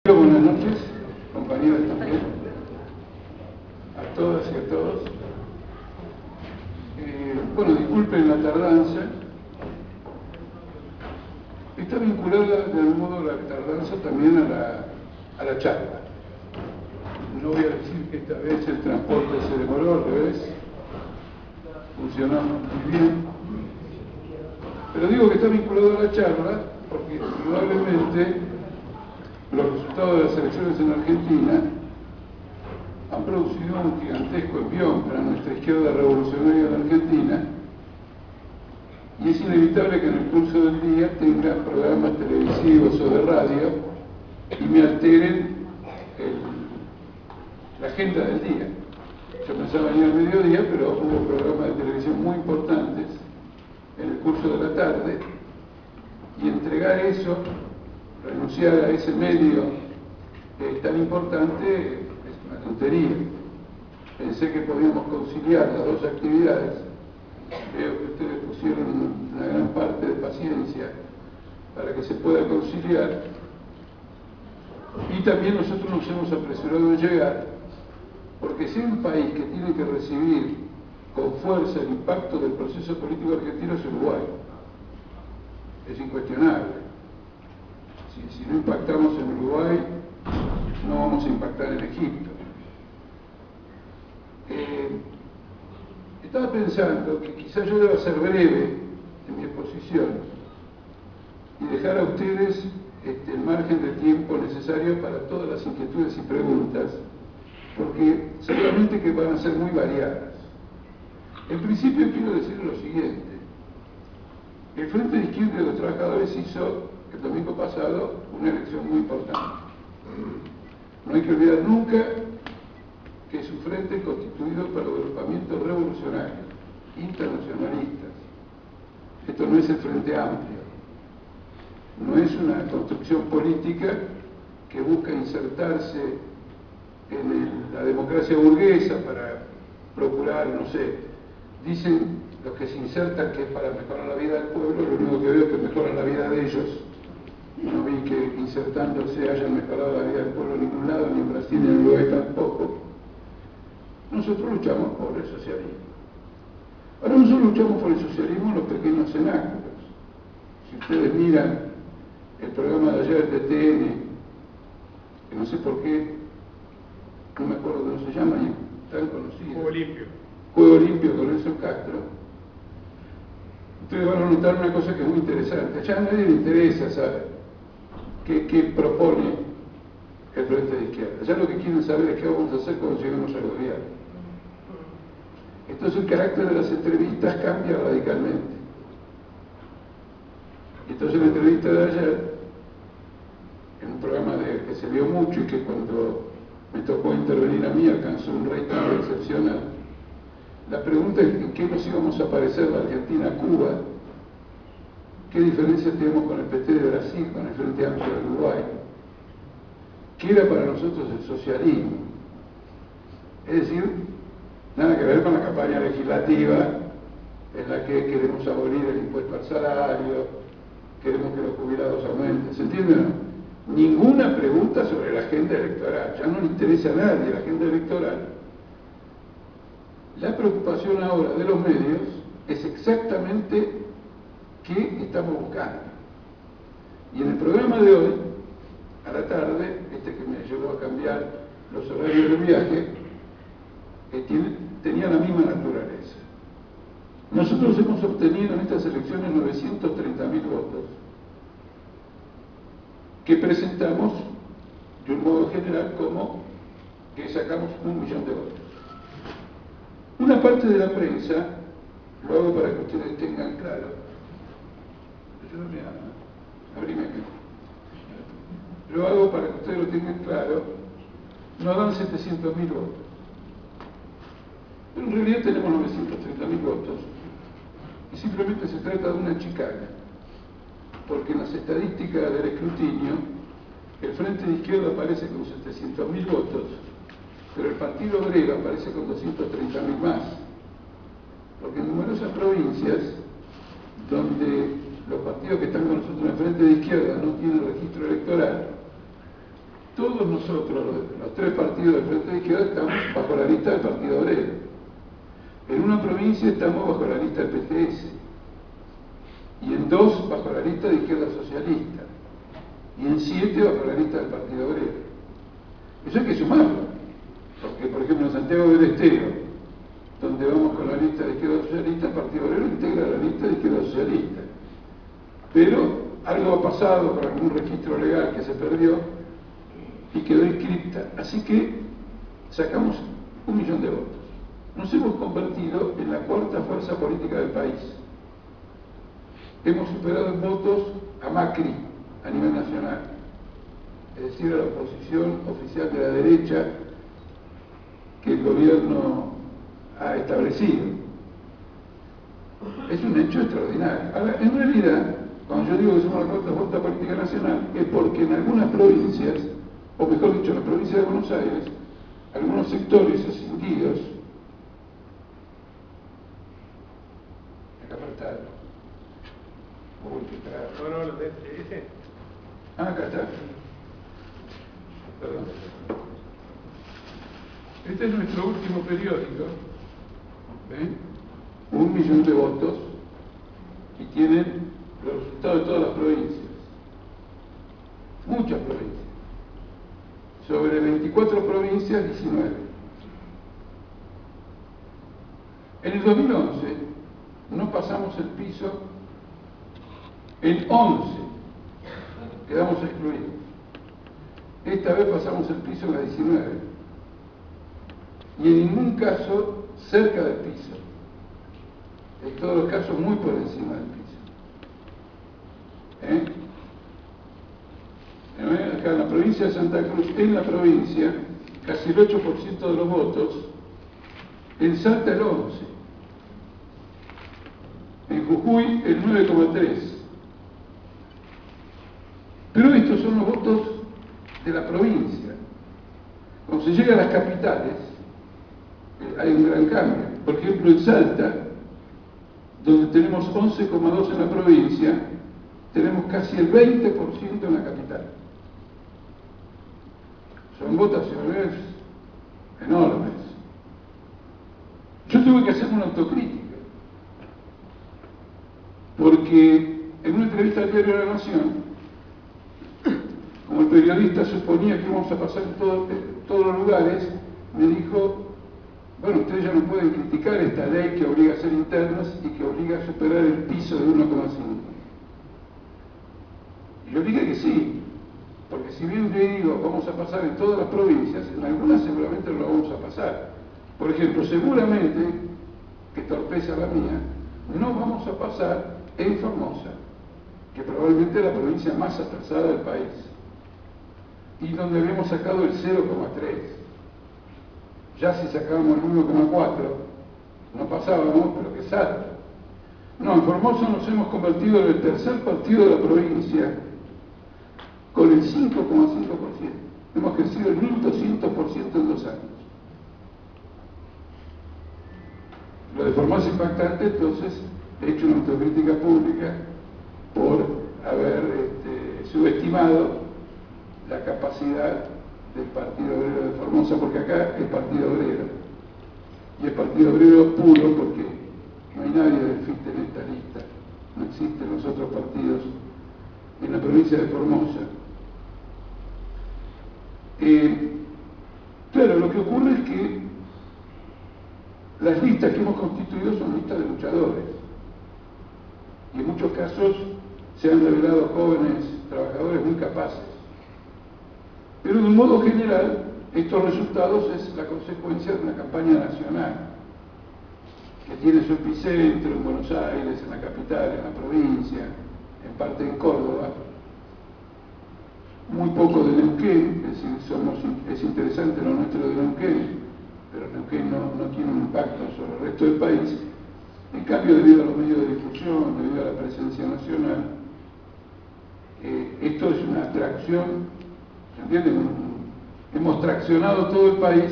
Buenas noches, compañeros también, a todas y a todos. Bueno, disculpen la tardanza. Está vinculada de algún modo la tardanza también a la charla. No voy a decir que esta vez el transporte se demoró, al revés, funcionamos muy bien. Pero digo que está vinculado a la charla porque probablemente los resultados de las elecciones en Argentina han producido un gigantesco envión para nuestra izquierda revolucionaria de Argentina, y es inevitable que en el curso del día tenga programas televisivos o de radio y me alteren la agenda del día. Yo pensaba venir al mediodía, pero hubo programas de televisión muy importantes en el curso de la tarde, y entregar eso, renunciar a ese medio tan importante, es una tontería. Pensé que podíamos conciliar las dos actividades. Veo que ustedes pusieron una gran parte de paciencia para que se pueda conciliar, y también nosotros nos hemos apresurado en llegar, porque si hay un país que tiene que recibir con fuerza el impacto del proceso político argentino es Uruguay. Es incuestionable. Si no impactamos en Uruguay, no vamos a impactar en Egipto. Estaba pensando que quizás yo deba ser breve en mi exposición y dejar a ustedes el margen de tiempo necesario para todas las inquietudes y preguntas, porque seguramente que van a ser muy variadas. En principio quiero decir lo siguiente. El Frente de Izquierda de los Trabajadores hizo el domingo pasado una elección muy importante. No hay que olvidar nunca que es un frente constituido por agrupamientos revolucionarios, internacionalistas. Esto no es el Frente Amplio, no es una construcción política que busca insertarse en la democracia burguesa para procurar, no sé, dicen los que se insertan que es para mejorar la vida del pueblo, lo único que veo es que mejoran la vida de ellos. No vi que insertándose hayan mejorado la vida del pueblo en ningún lado, ni en Brasil ni en Uruguay tampoco. Nosotros luchamos por el socialismo. Ahora nosotros luchamos por el socialismo en los pequeños cenáculos. Si ustedes miran el programa de ayer de TN, que no sé por qué, no me acuerdo cómo se llama, y tan conocido. Juego Limpio. Juego Limpio con Nelson Castro. Ustedes van a notar una cosa que es muy interesante. Ya a nadie le interesa saber qué propone el Frente de Izquierda. Ya lo que quieren saber es qué vamos a hacer cuando lleguemos al gobierno. Entonces el carácter de las entrevistas cambia radicalmente. Y entonces en la entrevista de ayer, en un programa que se vio mucho y que cuando me tocó intervenir a mí alcanzó un rating excepcional, la pregunta es en qué nos íbamos a parecer la Argentina a Cuba, qué diferencia tenemos con el PT de Brasil, con el Frente Amplio de Uruguay, qué era para nosotros el socialismo. Es decir, nada que ver con la campaña legislativa en la que queremos abolir el impuesto al salario, queremos que los jubilados aumenten. ¿Se entiende o no? Ninguna pregunta sobre la agenda electoral. Ya no le interesa a nadie la agenda electoral. La preocupación ahora de los medios es exactamente qué estamos buscando. Y en el programa de hoy, a la tarde, que me llevó a cambiar los horarios de viaje, tenía la misma naturaleza. Nosotros hemos obtenido en estas elecciones 930.000 votos, que presentamos de un modo general como que sacamos 1 millón de votos. Una parte de la prensa, lo hago para que ustedes tengan claro, ayúdame a abrirme aquí. Lo hago para que ustedes lo tengan claro, no dan 700.000 votos. Pero en realidad tenemos 930.000 votos, y simplemente se trata de una chicana, porque en las estadísticas del escrutinio, el Frente de Izquierda aparece con 700.000 votos, pero el Partido Obrero aparece con 230.000 más, porque en numerosas provincias donde los partidos que están con nosotros en el Frente de Izquierda no tienen registro electoral, todos todos nosotros, los tres partidos del Frente de Izquierda, estamos bajo la lista del Partido Obrero. En una provincia estamos bajo la lista del PTS y en 2 bajo la lista de Izquierda Socialista y en 7 bajo la lista del Partido Obrero. Eso hay que sumarlo, porque por ejemplo en Santiago del Estero, donde vamos con la lista de Izquierda Socialista, el Partido Obrero integra la lista de Izquierda Socialista. Pero algo ha pasado con algún registro legal que se perdió y quedó inscripta. Así que sacamos 1 millón de votos. Nos hemos convertido en la 4ª fuerza política del país. Hemos superado en votos a Macri a nivel nacional, es decir, a la oposición oficial de la derecha que el gobierno ha establecido. Es un hecho extraordinario. Ahora, en realidad, cuando yo digo que somos la 4ª fuerza política nacional, es porque en algunas provincias, o mejor dicho, en la provincia de Buenos Aires, algunos sectores escindidos, ese. Acá está. Perdón. Este es nuestro último periódico. ¿Ven? 1 millón de votos y tienen los resultados de todas las provincias. Muchas provincias. Sobre 24 provincias, 19. En el 2011 no pasamos el piso en 11. Quedamos excluidos. Esta vez pasamos el piso en la 19. Y en ningún caso cerca del piso. En todos los casos muy por encima del piso. Acá en la provincia de Santa Cruz, en la provincia, casi el 8% de los votos, en Salta el 11%, en Jujuy el 9,3%. Pero estos son los votos de la provincia. Cuando se llega a las capitales, hay un gran cambio. Por ejemplo, en Salta, donde tenemos 11,2 en la provincia, tenemos casi el 20% en la capital. Son votaciones enormes. Yo tuve que hacer una autocrítica, porque en una entrevista al diario La Nación, como el periodista suponía que íbamos a pasar en todos los lugares, me dijo: bueno, ustedes ya no pueden criticar esta ley que obliga a ser internas y que obliga a superar el piso de 1,5. Y yo dije que sí, porque si bien yo digo vamos a pasar en todas las provincias, en algunas seguramente no lo vamos a pasar. Por ejemplo, seguramente, que torpeza la mía, no vamos a pasar en Formosa, que probablemente es la provincia más atrasada del país, y donde habíamos sacado el 0,3. Ya si sacábamos el 1,4, no pasábamos, pero que salta. No, en Formosa nos hemos convertido en el tercer partido de la provincia, con el 5,5%. Hemos crecido el 1.200% en 2 años. Lo de Formosa impactante, entonces, he hecho una autocrítica pública por haber subestimado la capacidad del Partido Obrero de Formosa, porque acá es Partido Obrero, y es Partido Obrero puro, porque no hay nadie del FIT en esta lista, no existen los otros partidos en la provincia de Formosa. Claro, lo que ocurre es que las listas que hemos constituido son listas de luchadores, y en muchos casos se han revelado jóvenes trabajadores muy capaces. Pero de un modo general, estos resultados es la consecuencia de una campaña nacional, que tiene su epicentro en Buenos Aires, en la capital, en la provincia, en parte en Córdoba, muy poco de Neuquén, es decir, es interesante lo nuestro de Neuquén, pero Neuquén no tiene un impacto sobre el resto del país. En cambio, debido a los medios de difusión, debido a la presencia nacional, esto es una atracción. ¿Entienden? Hemos traccionado todo el país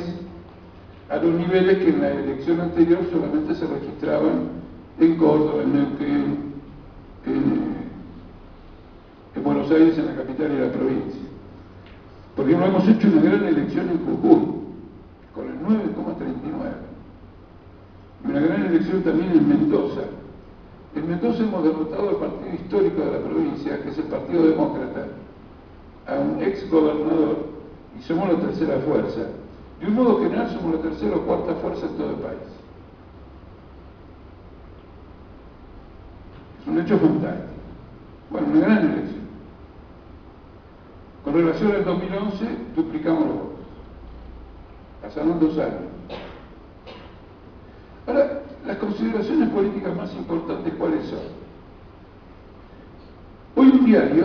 a los niveles que en la elección anterior solamente se registraban en Córdoba, en Neuquén, en Buenos Aires, en la capital y la provincia. Por ejemplo, hemos hecho una gran elección en Jujuy, con el 9,39. Una gran elección también en Mendoza. En Mendoza hemos derrotado al partido histórico de la provincia, que es el Partido Demócrata, a un ex gobernador, y somos la tercera fuerza. De un modo general somos la tercera o cuarta fuerza en todo el país. Es un hecho fantástico. Bueno, una gran elección. Con relación al 2011, duplicamos los votos. Pasaron 2 años. Ahora, las consideraciones políticas más importantes, ¿cuáles son? Hoy un diario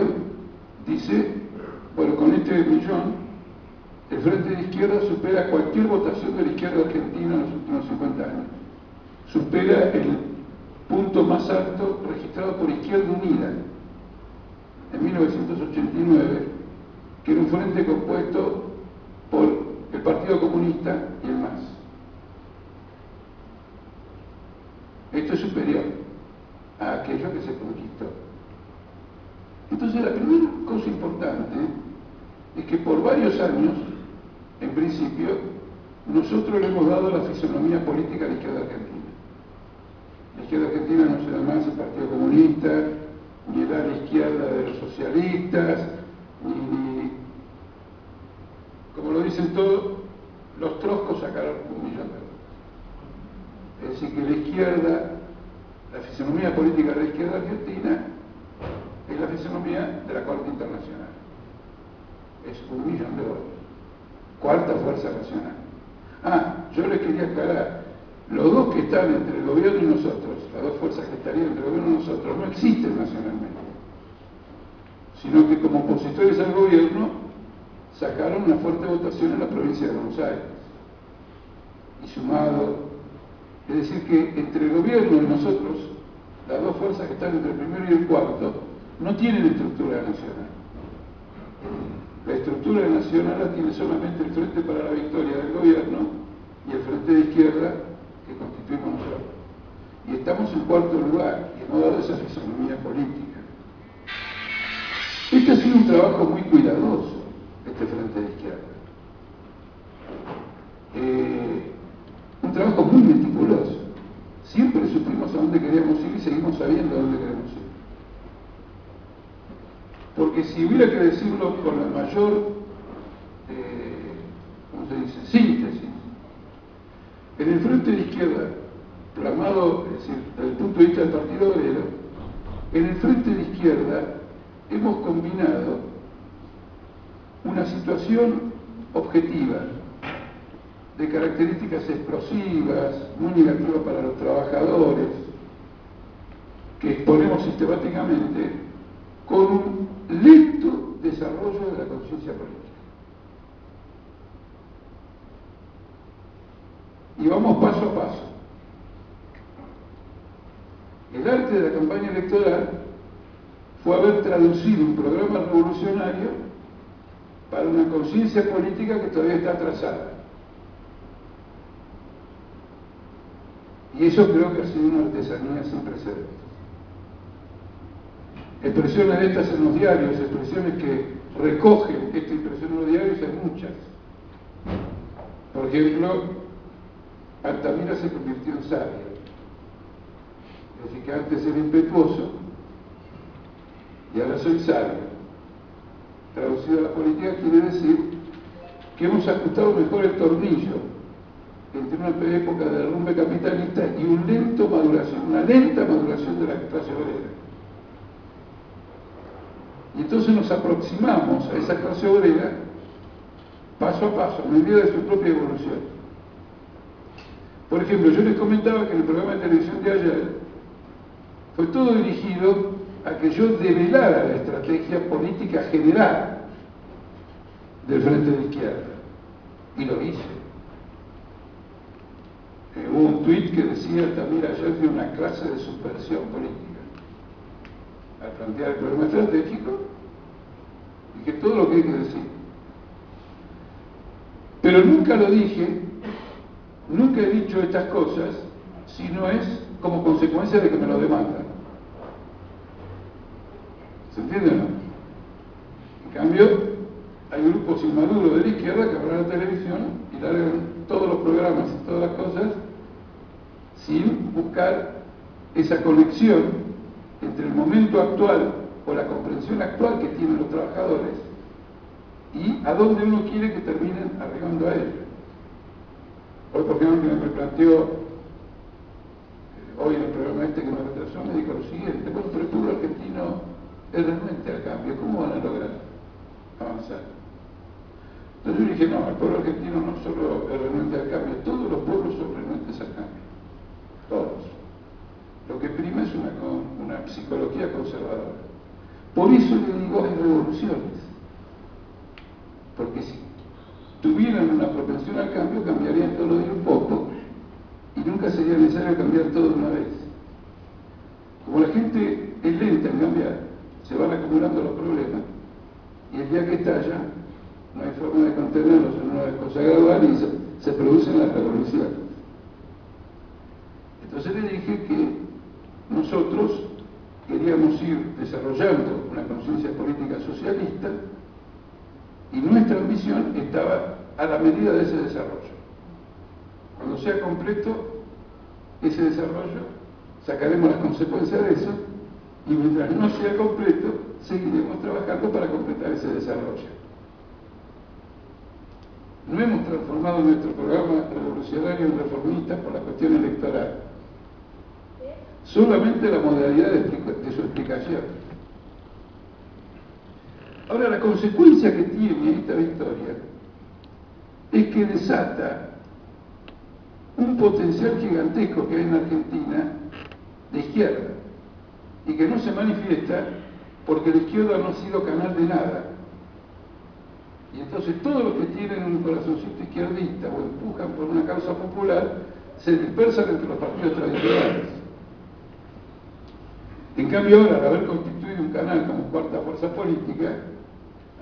dice, bueno, con este millón, el Frente de Izquierda supera cualquier votación de la izquierda argentina en los últimos 50 años. Supera el punto más alto registrado por Izquierda Unida en 1989, que era un frente compuesto por el Partido Comunista y el MAS. Esto es superior a aquello que se conquistó. Entonces, la primera cosa importante es que por varios años, en principio, nosotros le hemos dado la fisonomía política a la izquierda argentina. La izquierda argentina no será más el Partido Comunista, ni el ala izquierda de los socialistas, ni como lo dicen todos, los troscos sacaron 1 millón de votos. Es decir, que la izquierda, la fisonomía política de la izquierda argentina, es la fisonomía de la Corte Internacional. Es 1 millón de votos. Cuarta fuerza nacional. Yo les quería aclarar, los dos que están entre el gobierno y nosotros, las dos fuerzas que estarían entre el gobierno y nosotros, no existen nacionalmente, sino que como opositores al gobierno sacaron una fuerte votación en la provincia de Buenos Aires. Y sumado, es decir que entre el gobierno y nosotros, las dos fuerzas que están entre el primero y el cuarto, no tienen estructura nacional. La estructura nacional la tiene solamente el Frente para la Victoria del gobierno y el Frente de Izquierda que constituimos nosotros. Y estamos en cuarto lugar y hemos dado esa fisonomía política. Este ha sido un trabajo muy cuidadoso, este Frente de Izquierda. Un trabajo muy meticuloso. Siempre supimos a dónde queríamos ir y seguimos sabiendo a dónde queremos ir. Porque si hubiera que decirlo con la mayor, ¿cómo se dice?, síntesis, en el Frente de Izquierda, plasmado, es decir, desde el punto de vista del Partido Obrero, en el Frente de Izquierda hemos combinado una situación objetiva, de características explosivas, muy negativas para los trabajadores, que exponemos sistemáticamente, con un lento desarrollo de la conciencia política. Y vamos paso a paso. El arte de la campaña electoral fue haber traducido un programa revolucionario para una conciencia política que todavía está atrasada. Y eso creo que ha sido una artesanía sin precedentes. Expresiones de estas en los diarios, expresiones que recogen esta impresión en los diarios, hay muchas. Por ejemplo, Altamira se convirtió en sabia. Es decir, que antes era impetuoso y ahora soy sabio. Traducido a la política quiere decir que hemos ajustado mejor el tornillo entre una época de derrumbe capitalista y una lenta maduración de la clase obrera. Y entonces nos aproximamos a esa clase obrera paso a paso, a medida de su propia evolución. Por ejemplo, yo les comentaba que en el programa de televisión de ayer fue todo dirigido a que yo develara la estrategia política general del Frente de Izquierda. Y lo hice. Hubo un tuit que decía, Altamira ayer dio una clase de subversión política. Al plantear el problema estratégico, dije todo lo que hay que decir. Pero nunca lo dije, nunca he dicho estas cosas, si no es como consecuencia de que me lo demandan. ¿Se entiende o no? En cambio, hay grupos grupos inmaduros de la izquierda que abran la televisión y largan todos los programas y todas las cosas sin buscar esa conexión entre el momento actual o la comprensión actual que tienen los trabajadores y a dónde uno quiere que terminen arribando a ellos. Hoy, por ejemplo, me planteó, hoy en el programa este que me retrasó, me dijo lo siguiente: bueno, pero el pueblo argentino es renuente al cambio, ¿cómo van a lograr avanzar? Entonces yo dije, no, el pueblo argentino no solo es renuente al cambio, todos los pueblos son renuentes al cambio, todos. Lo que prima es una psicología conservadora. Por eso le digo, hay revoluciones, porque si tuvieran una propensión al cambio, cambiarían todos los días un poco y nunca sería necesario cambiar todo de una vez. Como la gente es lenta en cambiar, se van acumulando los problemas y el día que estalla no hay forma de contenerlos en una cosa gradual y se producen las revoluciones. Entonces le dije que nosotros queríamos ir desarrollando una conciencia política socialista y nuestra ambición estaba a la medida de ese desarrollo. Cuando sea completo ese desarrollo, sacaremos las consecuencias de eso y mientras no sea completo, seguiremos trabajando para completar ese desarrollo. No hemos transformado nuestro programa revolucionario en reformista por la cuestión electoral, solamente la modalidad de su explicación. Ahora, la consecuencia que tiene esta victoria es que desata un potencial gigantesco que hay en Argentina de izquierda y que no se manifiesta porque la izquierda no ha sido canal de nada. Y entonces todos los que tienen un corazoncito izquierdista o empujan por una causa popular se dispersan entre los partidos tradicionales. En cambio ahora, al haber constituido un canal como cuarta fuerza política,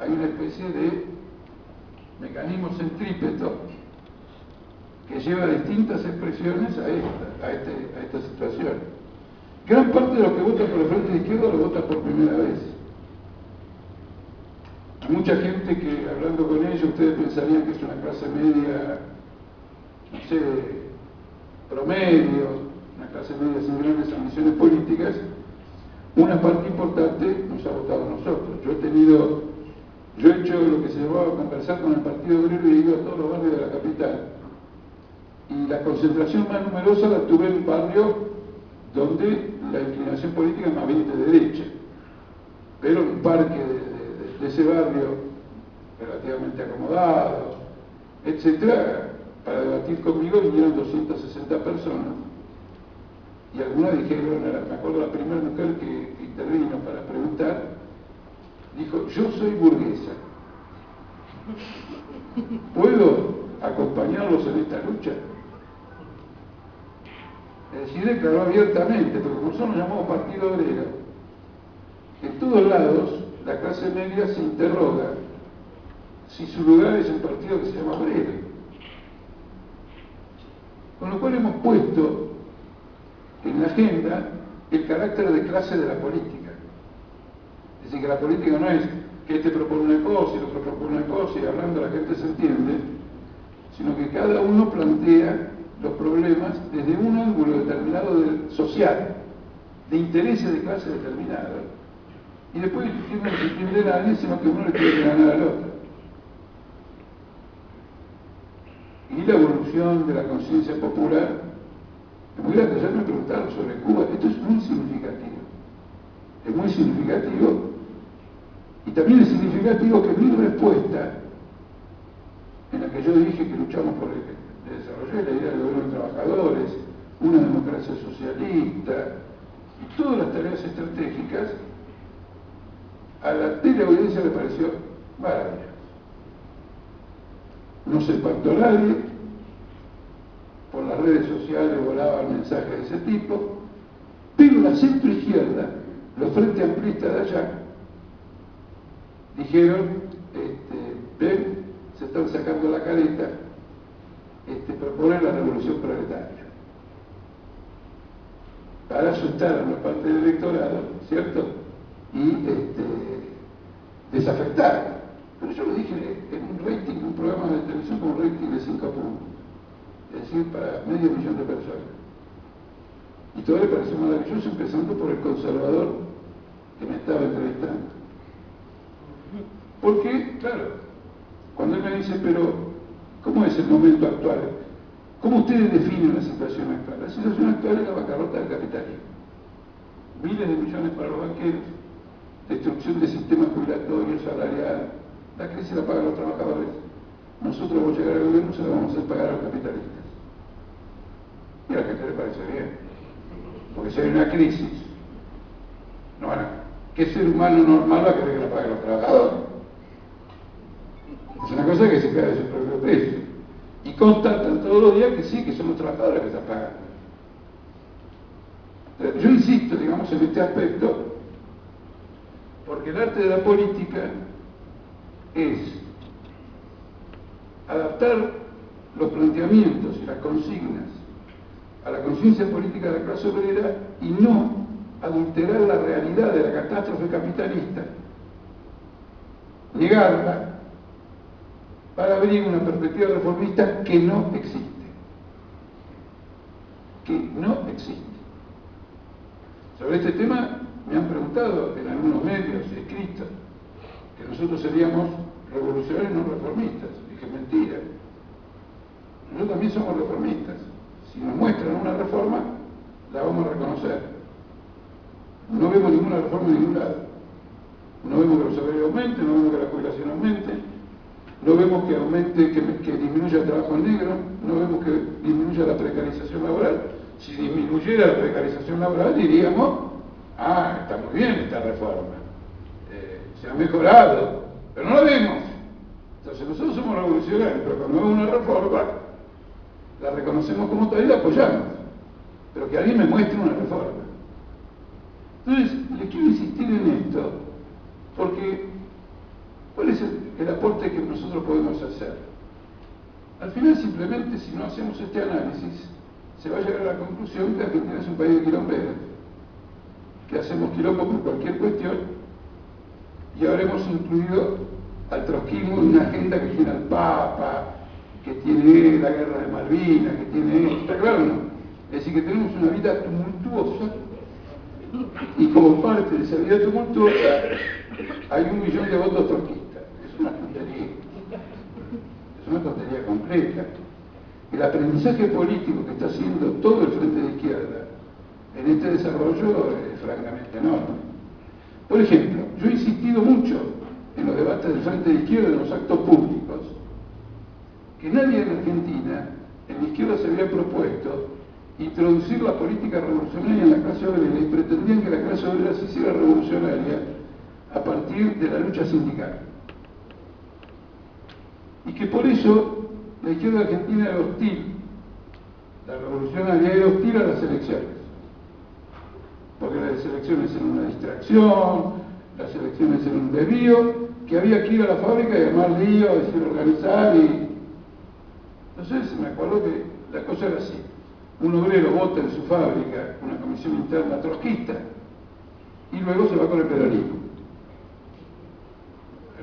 hay una especie de mecanismo centrípeto que lleva distintas expresiones a esta situación. Gran parte de los que votan por el Frente de Izquierda lo votan por primera vez. Hay mucha gente que, hablando con ellos, ustedes pensarían que es una clase media, no sé, promedio, una clase media sin grandes ambiciones políticas. Una parte importante nos ha votado a nosotros. Yo he hecho lo que se llamaba conversar con el Partido Obrero y he ido a todos los barrios de la capital. Y la concentración más numerosa la tuve en un barrio donde la inclinación política es más bien de derecha. Pero en un parque de ese barrio, relativamente acomodado, etcétera, para debatir conmigo vinieron 260 personas. Y algunas dijeron, me acuerdo la primera mujer que intervino para preguntar, dijo, yo soy burguesa, ¿puedo acompañarlos en esta lucha? Es decir, declaró abiertamente, porque como nosotros nos llamamos Partido Obrero, en todos lados la clase media se interroga si su lugar es el partido que se llama Obrero. Con lo cual hemos puesto en la agenda el carácter de clase de la política. Es decir, que la política no es que este propone una cosa y el otro propone una cosa y hablando la gente se entiende, sino que cada uno plantea los problemas desde un ángulo determinado social, de intereses de clase determinada, y después discutiendo no se entiende a nadie, sino que uno le tiene que ganar al otro. Y la evolución de la conciencia popular es muy grande. Ya me preguntaron sobre Cuba, esto es muy significativo. Es muy significativo y también es significativo que mi respuesta, en la que yo dije que luchamos por el desarrollo de la idea del gobierno de trabajadores, una democracia socialista y todas las tareas estratégicas, a la teleaudiencia le pareció maravilloso. No se espantó nadie, por las redes sociales volaban mensajes de ese tipo, pero la centroizquierda, los frentes amplistas de allá, dijeron, ven, se están sacando la careta, proponen la revolución proletaria. Para asustar a una parte del electorado, ¿cierto? Y desafectar. Pero yo lo dije en un rating, un programa de televisión con un rating de 5 puntos, es decir, para medio millón de personas. Y todo le pareció maravilloso, empezando por el conservador que me estaba entrevistando. Porque, claro, cuando él me dice, pero, ¿cómo es el momento actual? ¿Cómo ustedes definen la situación actual? La situación actual es la bancarrota del capitalismo. Miles de millones para los banqueros, destrucción del sistema jubilatorio, salarial, la crisis la pagan los trabajadores. Nosotros vamos a llegar al gobierno y se la vamos a hacer pagar a los capitalistas. Y a la gente le parece bien. Porque si hay una crisis, no van a... ¿Qué ser humano normal va a querer que la paguen los trabajadores? Es una cosa que se cae de su propio peso. Y constatan todos los días que sí, que son los trabajadores que están pagando. Yo insisto, digamos, en este aspecto, porque el arte de la política es adaptar los planteamientos y las consignas a la conciencia política de la clase obrera y no adulterar la realidad de la catástrofe capitalista, negarla, para abrir una perspectiva reformista que no existe. Que no existe. Sobre este tema me han preguntado en algunos medios escritos que nosotros seríamos revolucionarios no reformistas. Dije, mentira. Nosotros también somos reformistas. Si nos muestran una reforma, la vamos a reconocer. No vemos ninguna reforma en ningún lado. No vemos que los salarios aumenten, no vemos que la jubilación aumente, no vemos que aumente, que disminuya el trabajo en negro, no vemos que disminuya la precarización laboral. Si disminuyera la precarización laboral, diríamos, ah, está muy bien esta reforma, se ha mejorado, pero no la vemos. Entonces nosotros somos revolucionarios, pero cuando vemos una reforma, la reconocemos como tal y la apoyamos. Pero que alguien me muestre una reforma. Entonces, les quiero insistir en esto, porque ¿cuál es el aporte que nosotros podemos hacer? Al final, simplemente, si no hacemos este análisis, se va a llegar a la conclusión que Argentina es un país de quilomberos, que hacemos quilombo por cualquier cuestión y habremos incluido al trotskismo en una agenda que tiene al Papa, que tiene la guerra de Malvinas, que tiene... ¿Está claro o no? Es decir, que tenemos una vida tumultuosa y como parte de esa vida tumultuosa hay 1 millón de votos trotskistas. Es una tontería. Es una tontería completa. El aprendizaje político que está haciendo todo el frente de izquierda en este desarrollo es francamente enorme. Por ejemplo, yo he insistido mucho en los debates del frente de izquierda, en los actos públicos, que nadie en Argentina, en la izquierda, se había propuesto introducir la política revolucionaria en la clase obrera y pretendían que la clase obrera se hiciera revolucionaria a partir de la lucha sindical. Y que por eso la izquierda argentina era hostil, la revolucionaria era hostil a las elecciones. Porque las elecciones eran una distracción, las elecciones eran un desvío, que había que ir a la fábrica y armar lío, decir, organizar y... Entonces me acuerdo que la cosa era así. Un obrero vota en su fábrica una comisión interna trotskista y luego se va con el peronismo.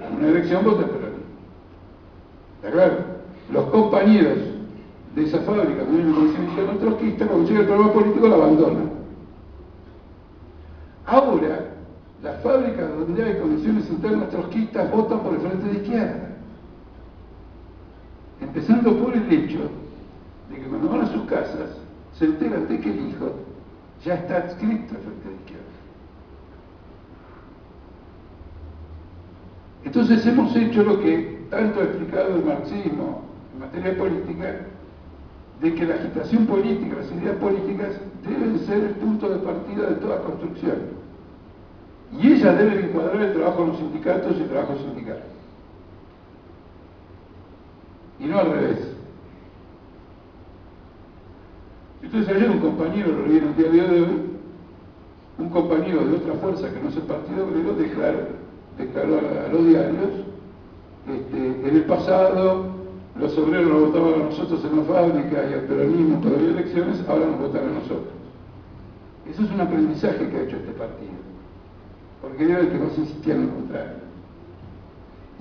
En una elección vota el peronismo. ¿Está claro? Los compañeros de esa fábrica que tienen una comisión interna trotskista, cuando llega el programa político la abandonan. Ahora, las fábricas donde hay comisiones internas trotskistas votan por el frente de izquierda. Empezando por el hecho de que cuando van a sus casas se enteran de que el hijo ya está adscrito al frente de izquierda. Entonces hemos hecho lo que tanto ha explicado el marxismo en materia política, de que la agitación política, las ideas políticas deben ser el punto de partida de toda construcción. Y ellas deben encuadrar el trabajo en los sindicatos y el trabajo sindical. Y no al revés. Entonces ayer un compañero, lo leí en el diario de hoy, un compañero de otra fuerza que no es el Partido Obrero, declaró a los diarios, en el pasado los obreros nos votaban a nosotros en la fábrica y al peronismo cuando había elecciones, ahora nos votan a nosotros. Eso es un aprendizaje que ha hecho este partido, porque era el que más insistía en lo contrario.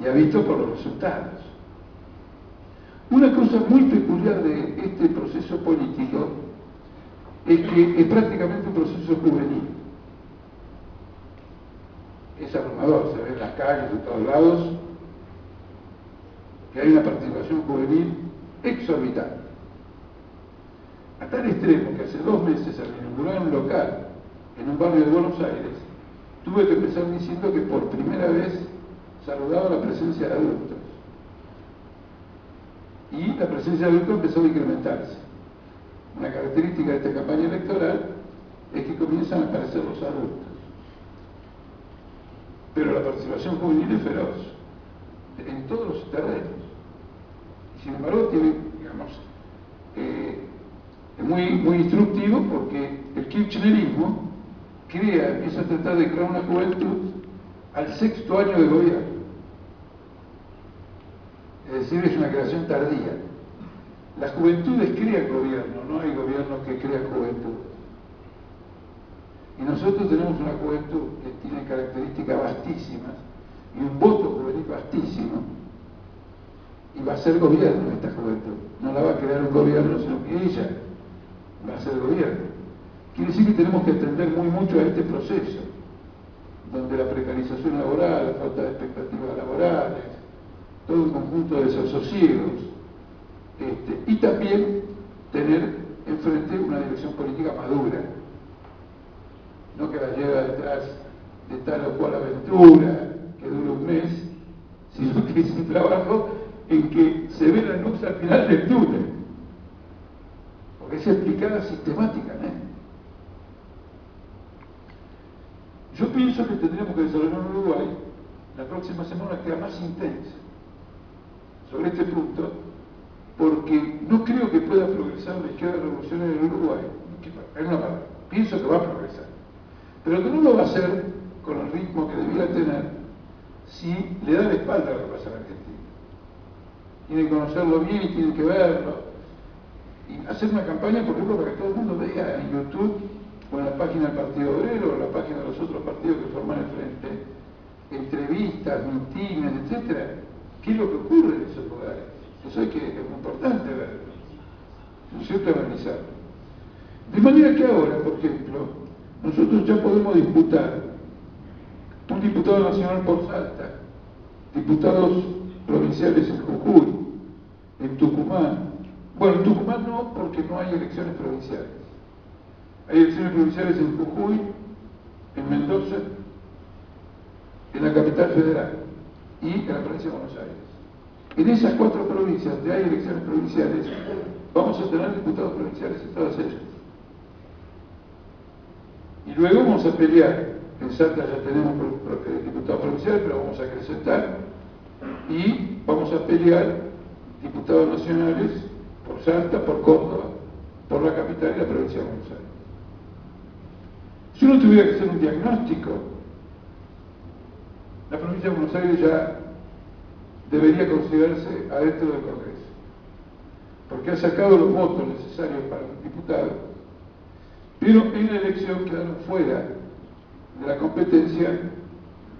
y ha visto por los resultados. Una cosa muy peculiar de este proceso político es que es prácticamente un proceso juvenil. Es abrumador, se ve en las calles de todos lados que hay una participación juvenil exorbitante. A tal extremo que hace 2 meses, al inaugurar un local en un barrio de Buenos Aires, tuve que empezar diciendo que por primera vez saludaba la presencia de adultos. Y la presencia de adultos empezó a incrementarse. Una característica de esta campaña electoral es que comienzan a aparecer los adultos. Pero la participación juvenil es feroz, en todos los terrenos. Y sin embargo, tiene, digamos, es muy instructivo porque el kirchnerismo empieza a tratar de crear una juventud al 6º año de gobierno. Es decir, es una creación tardía. Las juventudes crean gobierno, no hay gobierno que crea juventud. Y nosotros tenemos una juventud que tiene características vastísimas y un voto juvenil vastísimo, y va a ser gobierno esta juventud. No la va a crear un gobierno, sino que ella va a ser gobierno. Quiere decir que tenemos que atender muy mucho a este proceso, donde la precarización laboral, la falta de expectativas laborales, todo un conjunto de desasosiegos, y también tener enfrente una dirección política madura, no que la lleva detrás de tal o cual aventura que dure un mes, sino que es un trabajo en que se ve la luz al final del túnel, porque es explicada sistemáticamente. Yo pienso que tendríamos que desarrollar en Uruguay la próxima semana una actividad más intensa sobre este punto, porque no creo que pueda progresar la izquierda revolucionaria en Uruguay. Es una palabra. Pienso que va a progresar, pero que no lo va a hacer con el ritmo que debiera tener si le da la espalda a lo que pasa en Argentina. Tienen que conocerlo bien y tienen que verlo. Y hacer una campaña, por ejemplo, para que todo el mundo vea en YouTube o en la página del Partido Obrero o en la página de los otros partidos que forman el frente, entrevistas, mítines, etcétera. ¿Qué es lo que ocurre en esos lugares? Eso es muy importante verlo, ¿no es cierto? Analizarlo. De manera que ahora, por ejemplo, nosotros ya podemos disputar un diputado nacional por Salta, diputados provinciales en Jujuy, en Tucumán. Bueno, en Tucumán no, porque no hay elecciones provinciales. Hay elecciones provinciales en Jujuy, en Mendoza, en la capital federal y en la provincia de Buenos Aires. En esas 4 provincias donde hay elecciones provinciales, vamos a tener diputados provinciales en todas ellas. Y luego vamos a pelear. En Salta ya tenemos diputados provinciales, pero vamos a acrecentar. Y vamos a pelear diputados nacionales por Salta, por Córdoba, por la capital y la provincia de Buenos Aires. Si uno tuviera que hacer un diagnóstico, la provincia de Buenos Aires ya debería considerarse adentro del Congreso, porque ha sacado los votos necesarios para un diputado, pero en la elección quedaron fuera de la competencia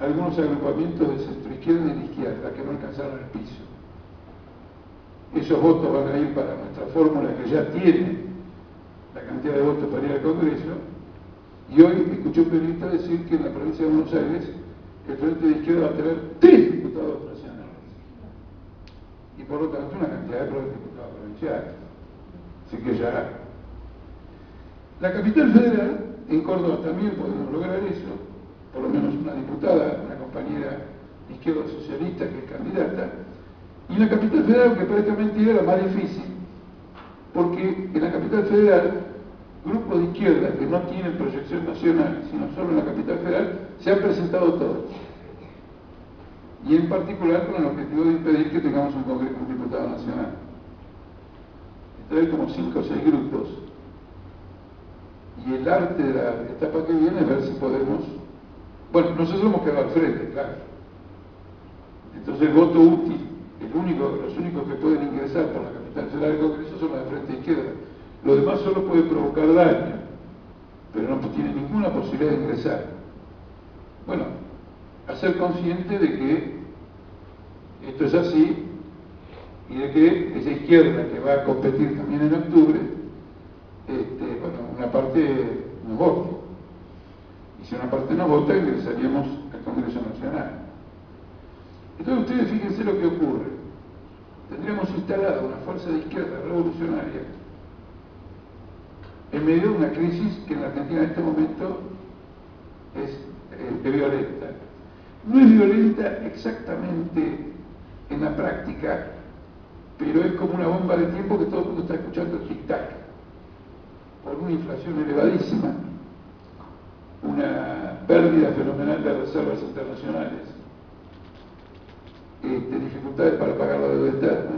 algunos agrupamientos de centroizquierda y de izquierda que no alcanzaron el piso. Esos votos van a ir para nuestra fórmula que ya tiene la cantidad de votos para ir al Congreso, y hoy escuché un periodista decir que en la provincia de Buenos Aires el Frente de Izquierda va a tener 3 diputados nacionales y por lo tanto una cantidad de diputados provinciales. Así que ya la capital federal, en Córdoba también podemos lograr eso, por lo menos una diputada, una compañera de izquierda socialista que es candidata, y en la capital federal, que parezca mentira, era más difícil, porque en la capital federal grupos de izquierda que no tienen proyección nacional, sino solo en la capital federal, se han presentado todos. Y en particular con el objetivo de impedir que tengamos un diputado nacional. Entonces hay como 5 o 6 grupos. Y el arte de la etapa que viene es ver si podemos... Bueno, nosotros hemos quedado al frente, claro. Entonces el voto útil, los únicos que pueden ingresar por la capital federal del Congreso son los de frente izquierda. Los demás solo pueden provocar daño, pero no tienen ninguna posibilidad de ingresar. Bueno, a ser consciente de que esto es así, y de que esa izquierda que va a competir también en octubre, bueno, una parte nos vote. Y si una parte no vota, ingresaríamos al Congreso Nacional. Entonces ustedes fíjense lo que ocurre. Tendríamos instalada una fuerza de izquierda revolucionaria en medio de una crisis que en la Argentina en este momento es violenta. No es violenta exactamente en la práctica, pero es como una bomba de tiempo que todo el mundo está escuchando tic-tac, por una inflación elevadísima, una pérdida fenomenal de reservas internacionales, dificultades para pagar la deuda externa,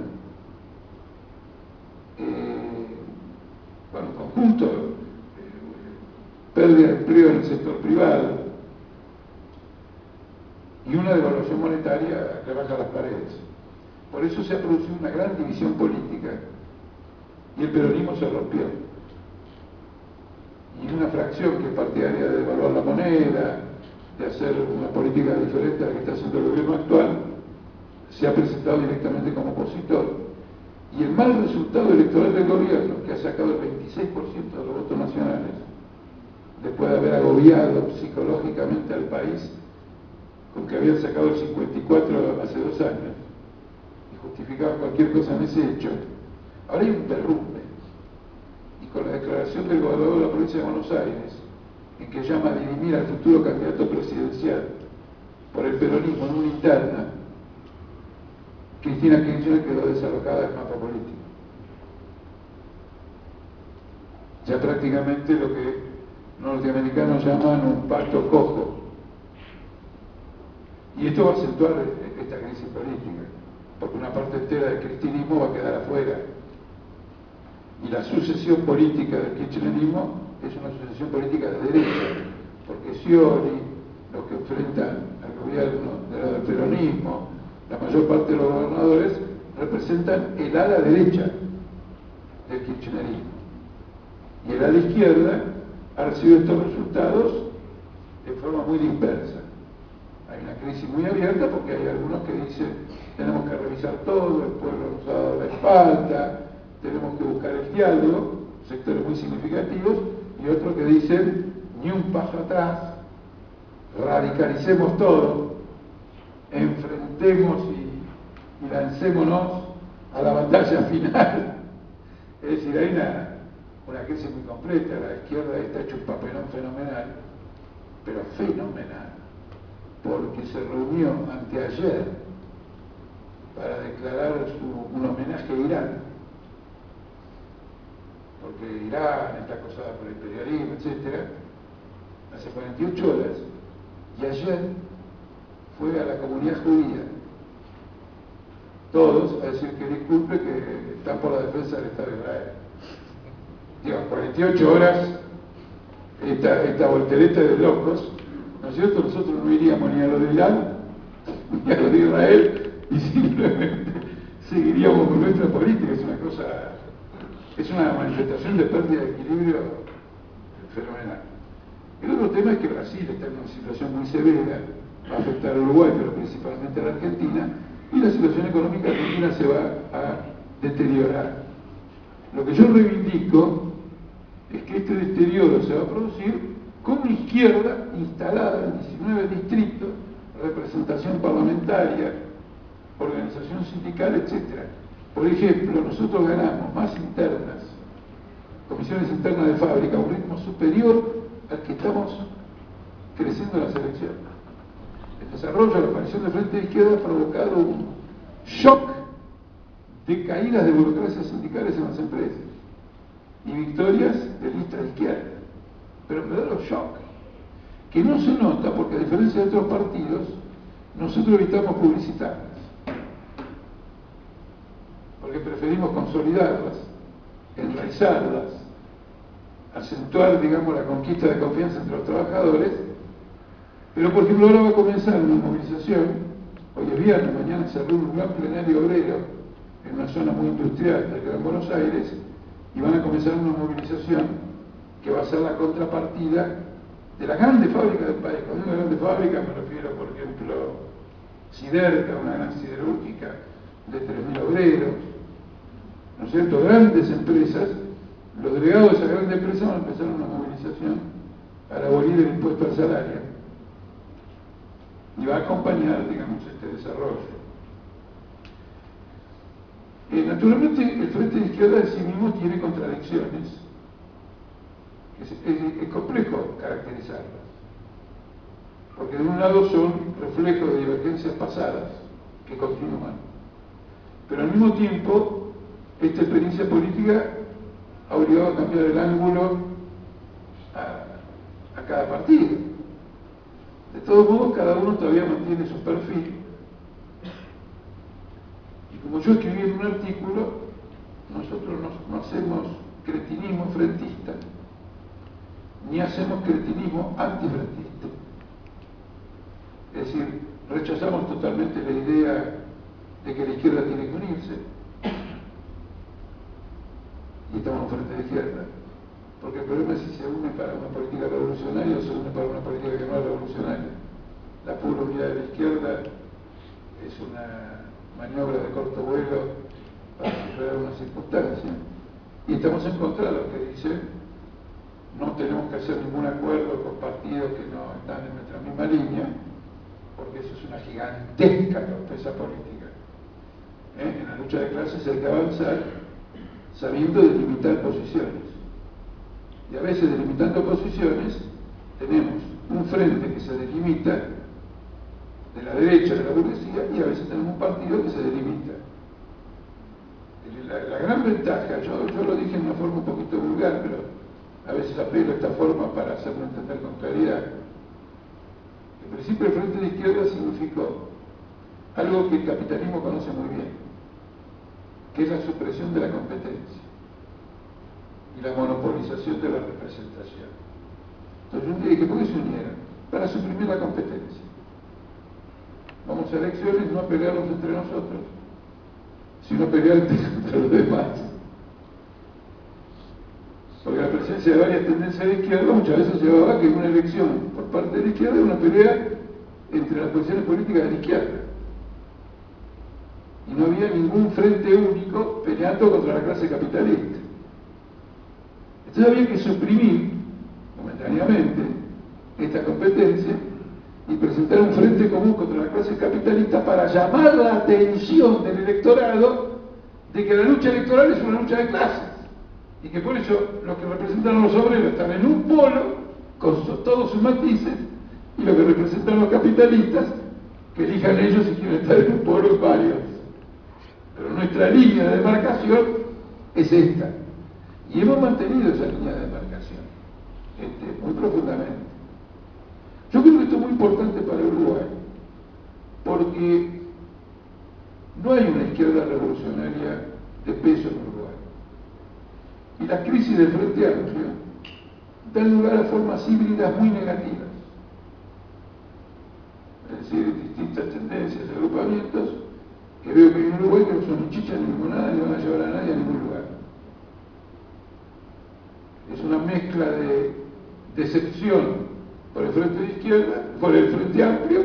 bueno, conjunto, pérdida de empleo en el sector privado y una devaluación monetaria que baja las paredes. Por eso se ha producido una gran división política y el peronismo se rompió. Y una fracción que es partidaria de devaluar la moneda, de hacer una política diferente a la que está haciendo el gobierno actual, se ha presentado directamente como opositor. Y el mal resultado electoral del gobierno, que ha sacado el 26% de los votos nacionales, después de haber agobiado psicológicamente al país, con que habían sacado el 54% hace 2 años, y justificaba cualquier cosa en ese hecho, ahora hay un derrumbe. Y con la declaración del gobernador de la provincia de Buenos Aires, en que llama a dirimir al futuro candidato presidencial por el peronismo en una interna, Cristina Kirchner quedó desalojada del mapa político. Ya prácticamente lo que los norteamericanos llaman un pacto cojo. Y esto va a acentuar esta crisis política, porque una parte entera del cristinismo va a quedar afuera. Y la sucesión política del kirchnerismo es una sucesión política de derecha, porque Scioli, los que enfrentan al gobierno del peronismo, la mayor parte de los gobernadores, representan el ala derecha del kirchnerismo. Y el ala izquierda ha recibido estos resultados de forma muy dispersa. Hay una crisis muy abierta porque hay algunos que dicen tenemos que revisar todo, el pueblo nos ha dado la espalda, tenemos que buscar el diálogo, sectores muy significativos, y otros que dicen ni un paso atrás, radicalicemos todo, enfrentemos y lancémonos a la batalla final. Es decir, hay una crisis muy completa. La izquierda está hecho un papelón fenomenal, pero fenomenal, porque se reunió anteayer para declarar un homenaje a Irán, porque Irán está acosada por el imperialismo, etc., hace 48 horas, y ayer fue a la comunidad judía, todos a decir que disculpe, que están por la defensa del Estado de Israel. Digo, 48 horas, esta voltereta de locos, ¿no es cierto? Nosotros no iríamos ni a lo de Irán, ni a lo de Israel, y simplemente seguiríamos con nuestra política. Es una cosa, es una manifestación de pérdida de equilibrio fenomenal. El otro tema es que Brasil está en una situación muy severa, va a afectar a Uruguay, pero principalmente a la Argentina, y la situación económica argentina se va a deteriorar. Lo que yo reivindico es que este deterioro se va a producir con una izquierda instalada en 19 distritos, representación parlamentaria, organización sindical, etc. Por ejemplo, nosotros ganamos más internas, comisiones internas de fábrica, a un ritmo superior al que estamos creciendo en las elecciones. El desarrollo de la aparición del Frente de Izquierda ha provocado un shock de caídas de burocracias sindicales en las empresas y victorias de lista de izquierda, pero un verdadero shock que no se nota porque, a diferencia de otros partidos, nosotros evitamos publicitarlas, porque preferimos consolidarlas, enraizarlas, acentuar, digamos, la conquista de confianza entre los trabajadores. Pero, por ejemplo, ahora va a comenzar una movilización, hoy es viernes, mañana se reúne un gran plenario obrero en una zona muy industrial del Gran Buenos Aires, y van a comenzar una movilización que va a ser la contrapartida de las grandes fábricas del país. Cuando digo grandes fábricas me refiero, por ejemplo, Siderca, una gran siderúrgica de 3.000 obreros, ¿no es cierto? Grandes empresas, los delegados de esas grandes empresas van a empezar una movilización para abolir el impuesto al salario y va a acompañar, digamos, este desarrollo. Naturalmente, el Frente de Izquierda en sí mismo tiene contradicciones. Es complejo caracterizarlas, porque de un lado son reflejos de divergencias pasadas que continúan, pero al mismo tiempo esta experiencia política ha obligado a cambiar el ángulo a cada partido. De todos modos, cada uno todavía mantiene su perfil, y como yo escribí en un artículo, nosotros no hacemos cretinismo frentista, ni hacemos cretinismo antifrentista. Es decir, rechazamos totalmente la idea de que la izquierda tiene que unirse, y estamos en frente de izquierda, porque el problema es si se une para una política revolucionaria o se une para una política que no es revolucionaria. La pura unidad de la izquierda es una maniobra de corto vuelo para superar una circunstancia, y estamos en contra de lo que dice no tenemos que hacer ningún acuerdo con partidos que no están en nuestra misma línea, porque eso es una gigantesca torpeza política. En la lucha de clases hay que avanzar sabiendo delimitar posiciones. Y a veces, delimitando posiciones, tenemos un frente que se delimita de la derecha de la burguesía, y a veces tenemos un partido que se delimita. La gran ventaja, yo lo dije en una forma un poquito vulgar, pero a veces apelo a esta forma para hacerlo entender con claridad. En principio, el Frente de Izquierda significó algo que el capitalismo conoce muy bien, que es la supresión de la competencia y la monopolización de la representación. Entonces un día dije, ¿por qué se unieron? Para suprimir la competencia. Vamos a elecciones, no a pelearnos entre nosotros, sino a pelear entre los demás. Porque la presencia de varias tendencias de izquierda muchas veces llevaba a que una elección por parte de la izquierda era una pelea entre las posiciones políticas de la izquierda. Y no había ningún frente único peleando contra la clase capitalista. Entonces había que suprimir momentáneamente esta competencia y presentar un frente común contra la clase capitalista para llamar la atención del electorado de que la lucha electoral es una lucha de clases, y que por eso los que representan a los obreros están en un polo con todos sus matices, y los que representan a los capitalistas que elijan ellos si quieren estar en un polo en varios. Pero nuestra línea de demarcación es esta, y hemos mantenido esa línea de demarcación muy profundamente. Yo creo que esto es muy importante para Uruguay, porque no hay una izquierda revolucionaria de peso en Uruguay. Y la crisis del Frente Amplio da lugar a formas híbridas muy negativas. Es decir, distintas tendencias, agrupamientos, que veo que hay en Uruguay que no son ni chicha ni limonada, ni van a llevar a nadie a ningún lugar. Es una mezcla de decepción por el Frente de Izquierda, por el Frente Amplio,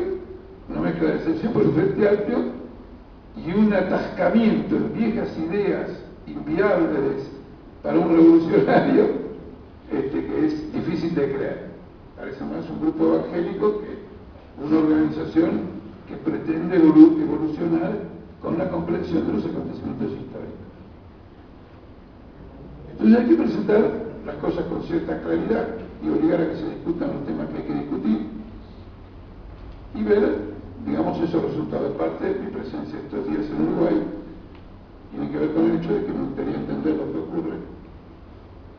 una mezcla de decepción por el Frente Amplio, y un atascamiento en viejas ideas inviables para un revolucionario que es difícil de creer. Parece más un grupo evangélico que una organización que pretende evolucionar con la comprensión de los acontecimientos históricos. Entonces hay que presentar las cosas con cierta claridad y obligar a que se discutan los temas que hay que discutir y ver, digamos, esos resultados. De parte de mi presencia estos días en Uruguay tiene que ver con el hecho de que me gustaría entender lo que ocurre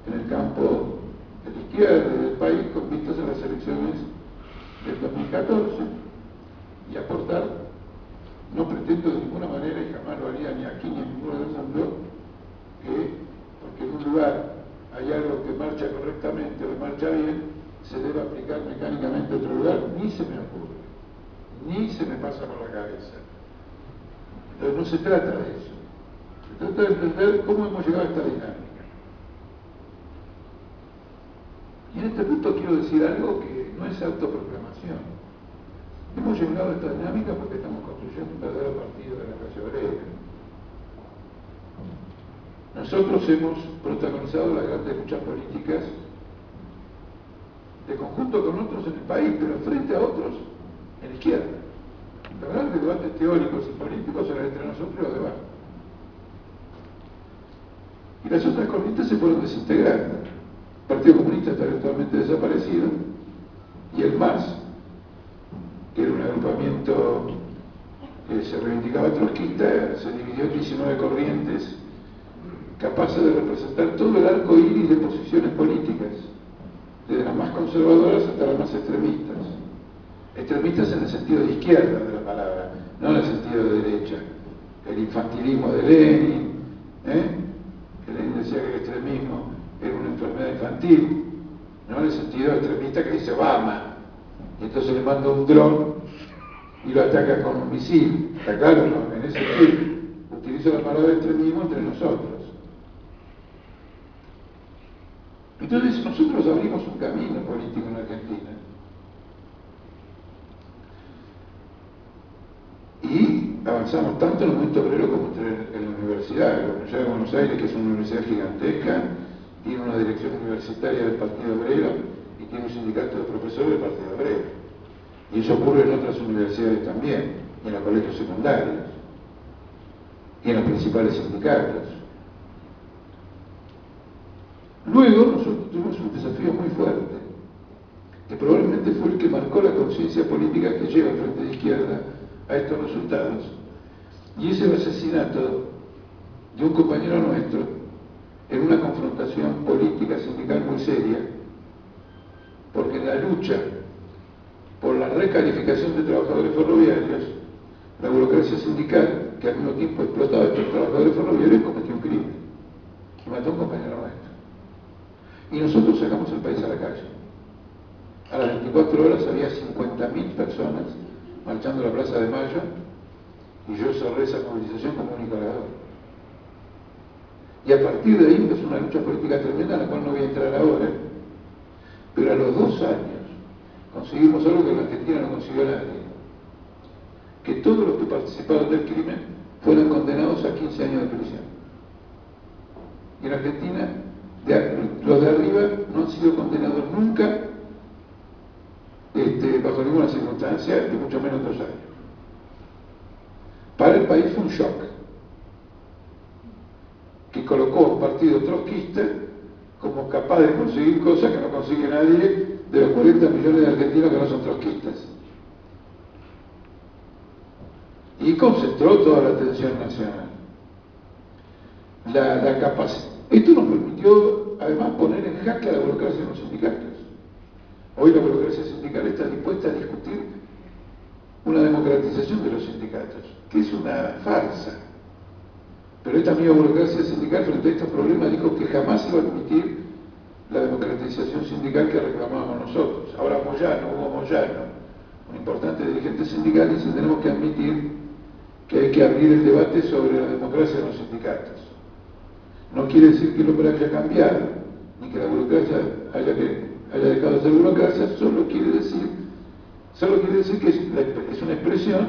en el campo de la izquierda y del país con vistas a las elecciones del 2014 y aportar. No pretendo de ninguna manera, y jamás lo haría ni aquí ni en ningún lugar del mundo, que porque en un lugar hay algo que marcha correctamente o que marcha bien, se debe aplicar mecánicamente a otro lugar. Ni se me ocurre, ni se me pasa por la cabeza. Entonces no se trata de eso, se trata de entender cómo hemos llegado a esta dinámica. Y en este punto quiero decir algo que no es autoproclamación. Hemos llegado a esta dinámica porque estamos construyendo un verdadero partido de la clase obrera. Nosotros hemos protagonizado las grandes luchas políticas de conjunto con otros en el país, pero frente a otros en la izquierda. Los grandes debates teóricos y políticos eran entre nosotros y los demás. Y las otras corrientes se fueron desintegrando. El Partido Comunista está virtualmente desaparecido y el MAS, que era un agrupamiento que se reivindicaba trotskista, se dividió en 19 corrientes capaces de representar todo el arco iris de posiciones políticas, desde las más conservadoras hasta las más extremistas. Extremistas en el sentido de izquierda de la palabra, no en el sentido de derecha. El infantilismo de Lenin, que Lenin decía que el extremismo era una enfermedad infantil, no en el sentido extremista que dice Obama, y entonces le manda un dron y lo ataca con un misil. ¿Está claro? No, en ese sentido utilizo la palabra extremismo entre nosotros. Entonces nosotros abrimos un camino político en Argentina y avanzamos tanto en el movimiento obrero como en la universidad. La Universidad de Buenos Aires, que es una universidad gigantesca, tiene una dirección universitaria del Partido Obrero y tiene un sindicato de profesores del Partido Obrero. Y eso ocurre en otras universidades también, y en los colegios secundarios, y en los principales sindicatos. Luego nosotros tuvimos un desafío muy fuerte, que probablemente fue el que marcó la conciencia política que lleva el Frente de Izquierda a estos resultados, y es el asesinato de un compañero nuestro en una confrontación política sindical muy seria, porque en la lucha por la recalificación de trabajadores ferroviarios, la burocracia sindical, que al mismo tiempo explotaba a estos trabajadores ferroviarios, cometió un crimen y mató a un compañero nuestro. Y nosotros sacamos el país a la calle. A las 24 horas había 50.000 personas marchando a la Plaza de Mayo y yo cerré esa movilización como único orador. Y a partir de ahí empezó una lucha política tremenda, en la cual no voy a entrar ahora, pero a los 2 años conseguimos algo que en la Argentina no consiguió nadie: que todos los que participaron del crimen fueran condenados a 15 años de prisión. Y en Argentina los de arriba no han sido condenados nunca bajo ninguna circunstancia, y mucho menos 2 años. Para el país fue un shock, que colocó a un partido trotskista como capaz de conseguir cosas que no consigue nadie de los 40 millones de argentinos que no son trotskistas. Y concentró toda la atención nacional. La capacidad. Esto nos permitió además poner en jaque a la burocracia en los sindicatos. Hoy la burocracia sindical está dispuesta a discutir una democratización de los sindicatos, que es una farsa. Pero esta misma burocracia sindical, frente a estos problemas, dijo que jamás iba a admitir la democratización sindical que reclamábamos nosotros. Ahora Hugo Moyano, un importante dirigente sindical, dice: tenemos que admitir que hay que abrir el debate sobre la democracia en los sindicatos. No quiere decir que el hombre haya cambiado, ni que la burocracia haya dejado de ser burocracia, solo quiere decir que es una expresión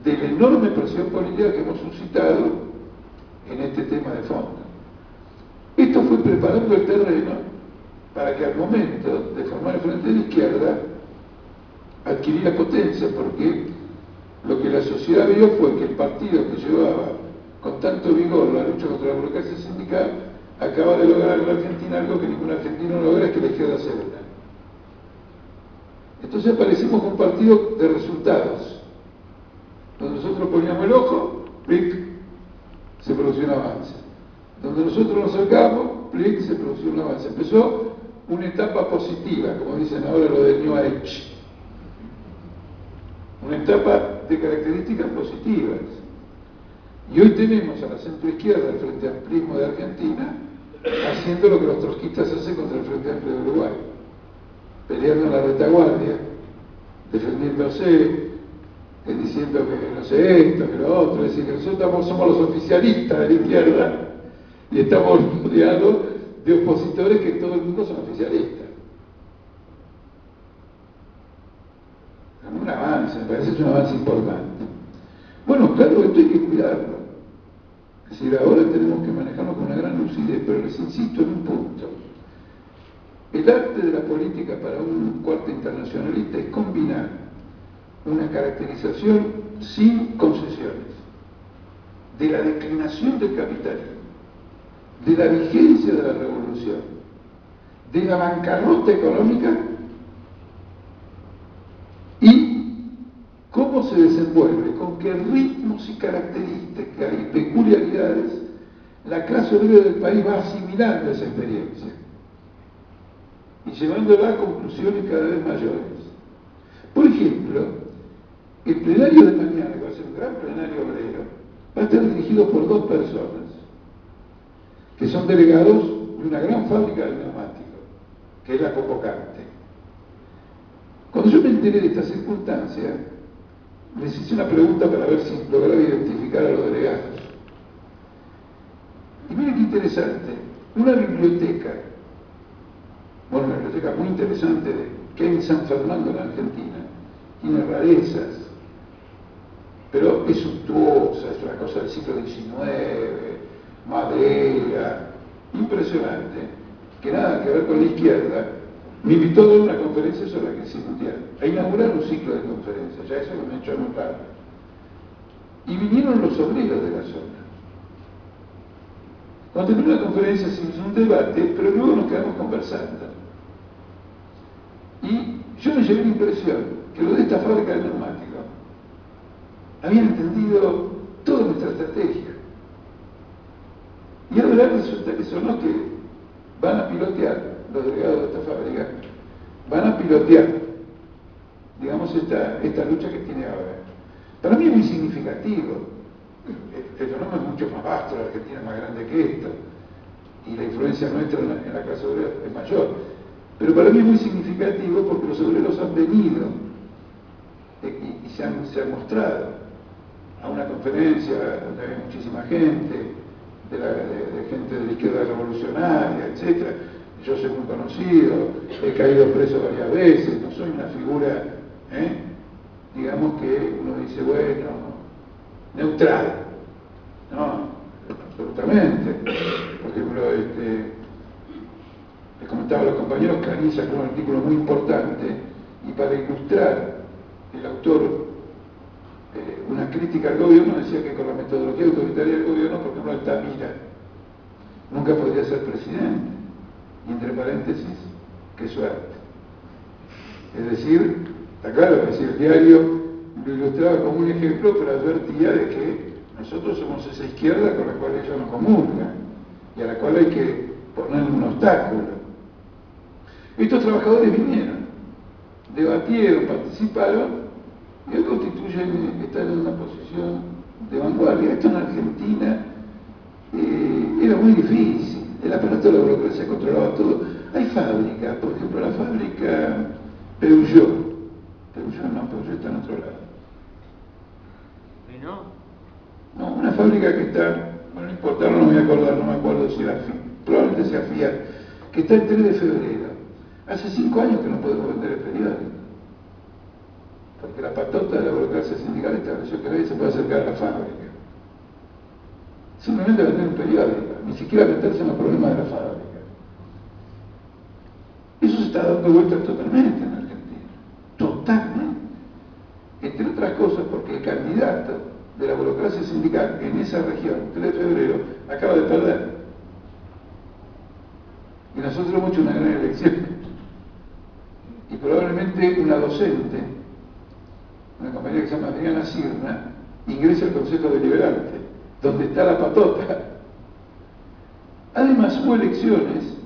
de la enorme presión política que hemos suscitado en este tema de fondo. Esto fue preparando el terreno para que al momento de formar el Frente de Izquierda adquiriera potencia, porque lo que la sociedad vio fue que el partido que llevaba con tanto vigor la lucha contra la burocracia sindical acaba de lograr en la Argentina algo que ningún argentino logra, es que la izquierda se una. Entonces aparecimos con un partido de resultados, donde nosotros poníamos el ojo, plic, se producía un avance. Donde nosotros nos acercamos, plic, se produció un avance. Empezó una etapa positiva, como dicen ahora lo del New Age. Una etapa de características positivas. Y hoy tenemos a la centroizquierda del Frente Amplismo de Argentina haciendo lo que los trotskistas hacen contra el Frente Amplio de Uruguay, peleando en la retaguardia, defendiéndose, diciendo que no sé esto, que lo otro. Es decir, que nosotros somos los oficialistas de la izquierda y estamos rodeados de opositores que en todo el mundo son oficialistas. Un avance avance, me parece que es un avance importante. Bueno, claro, esto hay que cuidarlo. Es decir, ahora tenemos que manejarlo con una gran lucidez, pero les insisto en un punto. El arte de la política para un cuarto internacionalista es combinar una caracterización sin concesiones de la declinación del capitalismo, de la vigencia de la revolución, de la bancarrota económica y cómo se desenvuelve, con qué ritmos y características y peculiaridades la clase obrera del país va asimilando esa experiencia y llevándola a conclusiones cada vez mayores. Por ejemplo, el plenario de mañana, que va a ser un gran plenario obrero, va a estar dirigido por dos personas, que son delegados de una gran fábrica de neumáticos, que es la Copocante. Cuando yo me enteré de esta circunstancia, les hice una pregunta para ver si lograba identificar a los delegados. Y miren qué interesante, una biblioteca, bueno, una biblioteca muy interesante que hay en San Fernando, en Argentina, tiene rarezas, pero es suntuosa, es una cosa del siglo XIX, madera, impresionante, que nada que ver con la izquierda. Me invitó a dar una conferencia sobre la crisis mundial, a inaugurar un ciclo de conferencias, ya eso que me echó muy tarde. Y vinieron los obreros de la zona. Cuando terminó la conferencia se hizo un debate, pero luego nos quedamos conversando. Y yo me llevé la impresión que lo de esta fábrica de neumáticos habían entendido toda nuestra estrategia. Y ahora resulta que son los que van a pilotear, los delegados de esta fábrica, van a pilotear, digamos, esta lucha que tiene ahora. Para mí es muy significativo. El fenómeno es mucho más vasto, la Argentina es más grande que esto, y la influencia nuestra en la clase obrera es mayor. Pero para mí es muy significativo porque los obreros han venido y se han mostrado a una conferencia donde hay muchísima gente, de gente de la izquierda revolucionaria, etc. Yo soy muy conocido, he caído preso varias veces, no soy una figura, digamos que uno dice, bueno, neutral. No, absolutamente. Por ejemplo, les comentaba a los compañeros que Clarín sacó un artículo muy importante y para ilustrar el autor una crítica al gobierno decía que con la metodología autoritaria del gobierno, porque no está Mira, nunca podría ser presidente. Y entre paréntesis, qué suerte. Es decir, está claro, es decir, el diario lo ilustraba como un ejemplo, pero advertía de que nosotros somos esa izquierda con la cual ellos no comulgan y a la cual hay que poner un obstáculo. Estos trabajadores vinieron, debatieron, participaron y hoy están en una posición de vanguardia. Esto en Argentina era muy difícil. El aparato de la burocracia controlaba todo. Hay fábricas, por ejemplo, la fábrica Peugeot está en otro lado. ¿Y no? No, una fábrica que está, bueno, no importa, no me voy a acordar, no me acuerdo si era probablemente sea Fiat, que está el 3 de febrero. Hace 5 años que no podemos vender el periódico, porque la patota de la burocracia sindical estableció que nadie se puede acercar a la fábrica. Simplemente vender un periódico, ni siquiera meterse en los problemas de la fábrica. Eso se está dando vuelta totalmente en Argentina, totalmente. Entre otras cosas porque el candidato de la burocracia sindical en esa región, 3 de febrero, acaba de perder. Y nosotros hemos hecho una gran elección. Y probablemente una docente, una compañera que se llama Adriana Sirna, ingresa al Consejo Deliberante, donde está la patota. Además hubo elecciones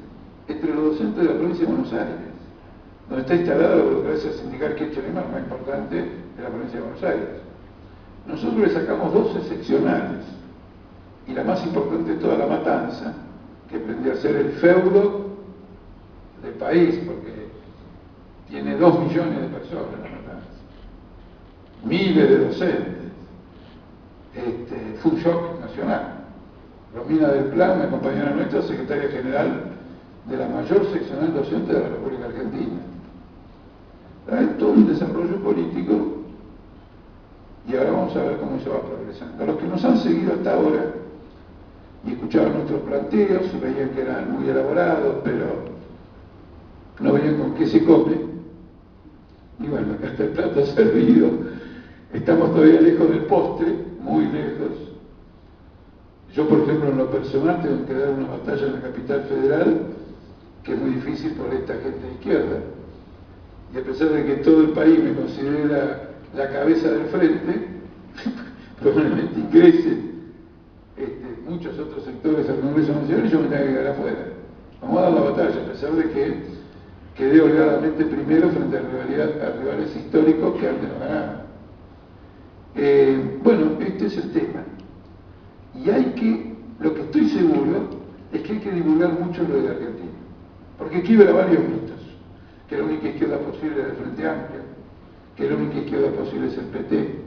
entre los docentes de la provincia de Buenos Aires, donde está instalada la burocracia sindical, que es el más importante de la provincia de Buenos Aires. Nosotros le sacamos 12 seccionales, y la más importante de toda, La Matanza, que pretendía ser el feudo del país, porque tiene 2 millones de personas La Matanza, miles de docentes. Fue un shock nacional. Romina del Plan, una compañera nuestra, secretaria general de la mayor seccional docente de la República Argentina. Hay todo un desarrollo político y ahora vamos a ver cómo eso va progresando. Los que nos han seguido hasta ahora y escuchaban nuestros planteos y veían que eran muy elaborados, pero no veían con qué se come, y bueno, acá está el plato servido, estamos todavía lejos del postre, muy lejos. Yo, por ejemplo, en lo personal tengo que dar una batalla en la capital federal, que es muy difícil por esta gente de izquierda, y a pesar de que todo el país me considera la cabeza del frente, probablemente ingresen muchos otros sectores al Congreso Nacional y yo me tengo que quedar afuera. Vamos a dar la batalla, a pesar de que quedé holgadamente primero frente a rivales históricos que antes no ganaban. Bueno, este es el tema. Y lo que estoy seguro es que hay que divulgar mucho lo de Argentina. Porque aquí habrá varios mitos. Que la única izquierda posible es el Frente Amplio, que la única izquierda posible es el PT.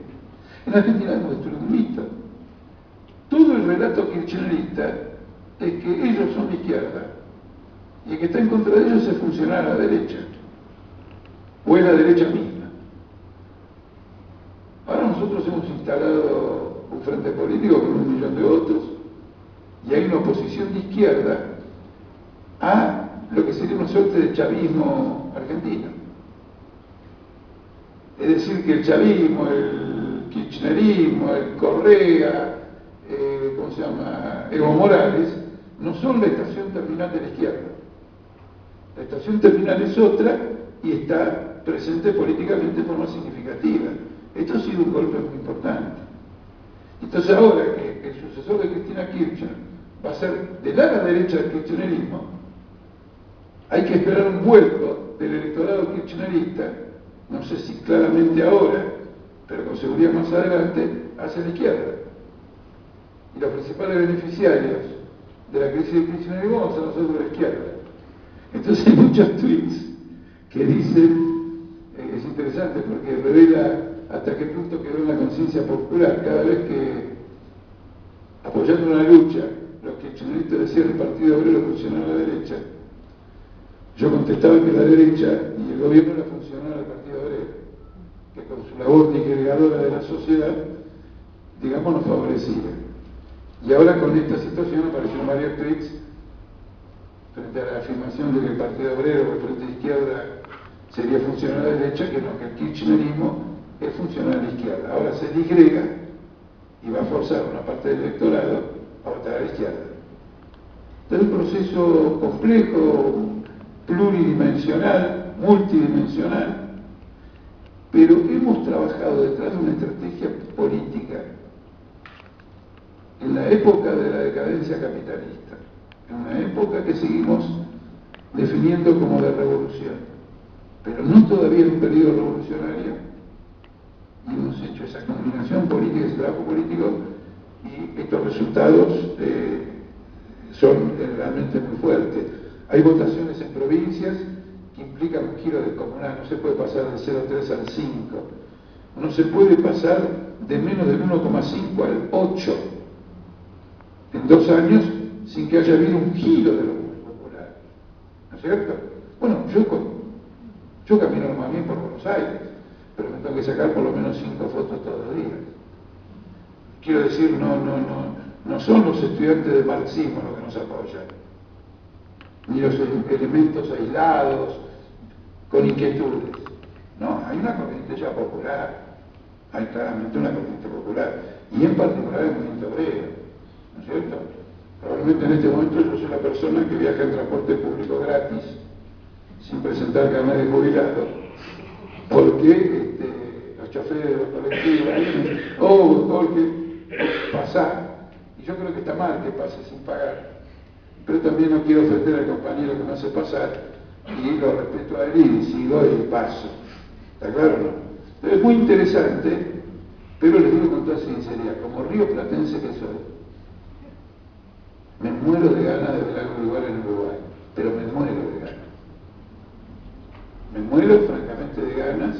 En Argentina hemos destruido un mito. Todo el relato kirchnerista es que ellos son izquierda y el que está en contra de ellos es funcionar a la derecha o es la derecha misma. Ahora nosotros hemos instalado un frente político con 1 millón de votos y hay una oposición de izquierda a lo que sería una suerte de chavismo argentino. Es decir, que el chavismo, el kirchnerismo, el Correa, ¿cómo se llama?, Evo Morales, no son la estación terminal de la izquierda. La estación terminal es otra y está presente políticamente de forma significativa. Esto ha sido un golpe muy importante. Entonces ahora que el sucesor de Cristina Kirchner va a ser del ala derecha del kirchnerismo, hay que esperar un vuelco del electorado kirchnerista, no sé si claramente ahora, pero con seguridad más adelante, hacia la izquierda. Y los principales beneficiarios de la crisis del kirchnerismo vamos a nosotros de la izquierda. Entonces hay muchos tweets que dicen, es interesante porque revela hasta qué punto quedó en la conciencia popular. Cada vez que, apoyando una lucha, los kirchneristas decían el Partido Obrero funcionaba a la derecha, yo contestaba que la derecha y el gobierno era funcional al Partido Obrero, que con su labor digregadora de la sociedad, digamos, nos favorecía. Y ahora con esta situación aparecieron varios tweets frente a la afirmación de que el Partido Obrero o el Frente de Izquierda sería funcional a la derecha, que no, que el kirchnerismo es funcional a la izquierda. Ahora se digrega y va a forzar a una parte del electorado a votar a la izquierda. Es un proceso complejo, pluridimensional, multidimensional, pero hemos trabajado detrás de una estrategia política en la época de la decadencia capitalista, en una época que seguimos definiendo como de revolución, pero no todavía en un periodo revolucionario, y hemos hecho esa combinación política, ese trabajo político, y estos resultados son realmente muy fuertes. Hay votaciones en provincias que implican un giro descomunal, no se puede pasar del 0,3 al 5, no se puede pasar de menos del 1,5 al 8 en 2 años sin que haya habido un giro de lo popular, ¿no es cierto? Bueno, yo camino más bien por Buenos Aires, pero me tengo que sacar por lo menos 5 fotos todos los días. Quiero decir, no son los estudiantes de marxismo los que nos apoyan, ni los elementos aislados, con inquietudes. No, hay una corriente ya popular, hay claramente una corriente popular, y en particular el movimiento obrero, ¿no es cierto? Probablemente en este momento yo soy la persona que viaja en transporte público gratis, sin presentar carnet de jubilado, porque los choferes de los colectivos, Jorge, pasá, y yo creo que está mal que pase sin pagar, pero también no quiero ofender al compañero que me hace pasar, y lo respeto a él y sigo el paso. ¿Está claro, no? Es muy interesante, pero les digo con toda sinceridad, como río platense que soy, me muero de ganas de ver algo igual en Uruguay, pero me muero de ganas. Me muero francamente de ganas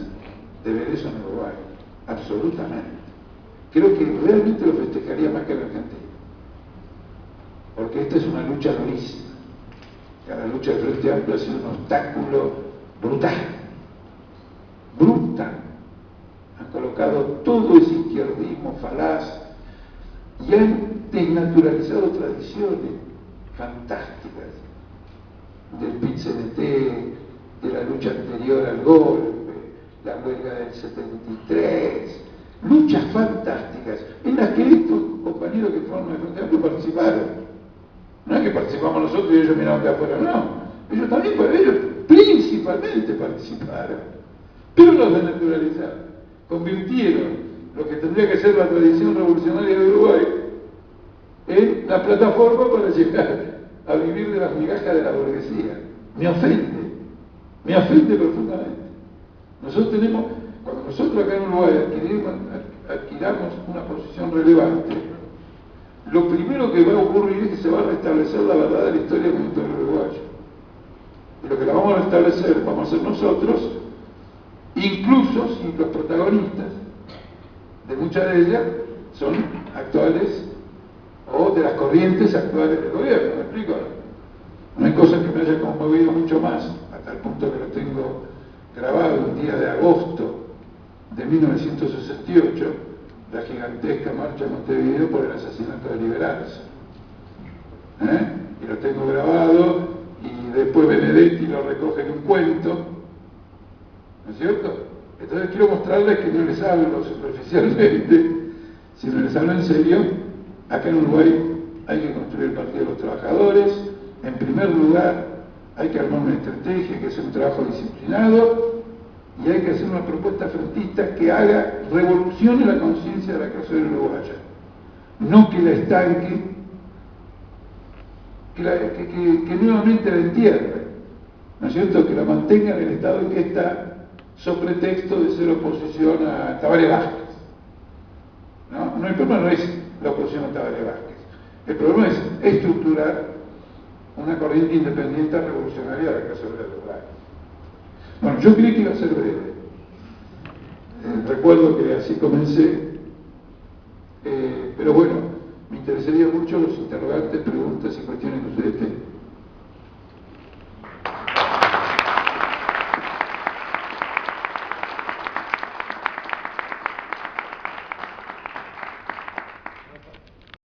de ver eso en Uruguay, absolutamente. Creo que realmente lo festejaría más que en Argentina, porque esta es una lucha durísima. La lucha del Frente Amplio ha sido un obstáculo brutal, brutal. Han colocado todo ese izquierdismo falaz, y han desnaturalizado tradiciones fantásticas del PIT-CNT, de la lucha anterior al golpe, la huelga del 73, luchas fantásticas en las que estos compañeros que fueron de Frente Amplio participaron. No es que participamos nosotros y ellos miraron de afuera, no. Ellos también, ellos principalmente participaron, pero los desnaturalizaron, convirtieron lo que tendría que ser la tradición revolucionaria de Uruguay en la plataforma para llegar a vivir de las migajas de la burguesía. Me ofende profundamente. Nosotros tenemos, cuando nosotros acá en Uruguay adquiramos una posición relevante, lo primero que va a ocurrir es que se va a restablecer la verdadera historia del movimiento uruguayo. Y lo que la vamos a restablecer vamos a ser nosotros, incluso si los protagonistas de muchas de ellas son actuales o de las corrientes actuales del gobierno. ¿Me explico? No hay cosa que me haya conmovido mucho más, hasta el punto que lo tengo grabado un día de agosto de 1968, la gigantesca marcha en Montevideo por el asesinato de Liberales. Y lo tengo grabado, y después Benedetti lo recoge en un cuento, ¿no es cierto? Entonces quiero mostrarles que no les hablo superficialmente, sino les hablo en serio. Acá en Uruguay hay que construir el Partido de los Trabajadores. En primer lugar, hay que armar una estrategia, que sea un trabajo disciplinado, y hay que hacer una propuesta frentista que haga revolución en la conciencia de la clase uruguaya, no que la estanque, que nuevamente la entierre, ¿no es cierto?, que la mantenga en el estado en que está, sobre pretexto de ser oposición a Tabaré Vázquez. No, el problema no es la oposición a Tabaré Vázquez, el problema es estructurar una corriente independiente revolucionaria de la clase obrera de Uruguay. Bueno, yo creí que iba a ser breve. Recuerdo que así comencé, pero bueno, me interesaría mucho los interrogantes, preguntas y cuestiones que ustedes tengan.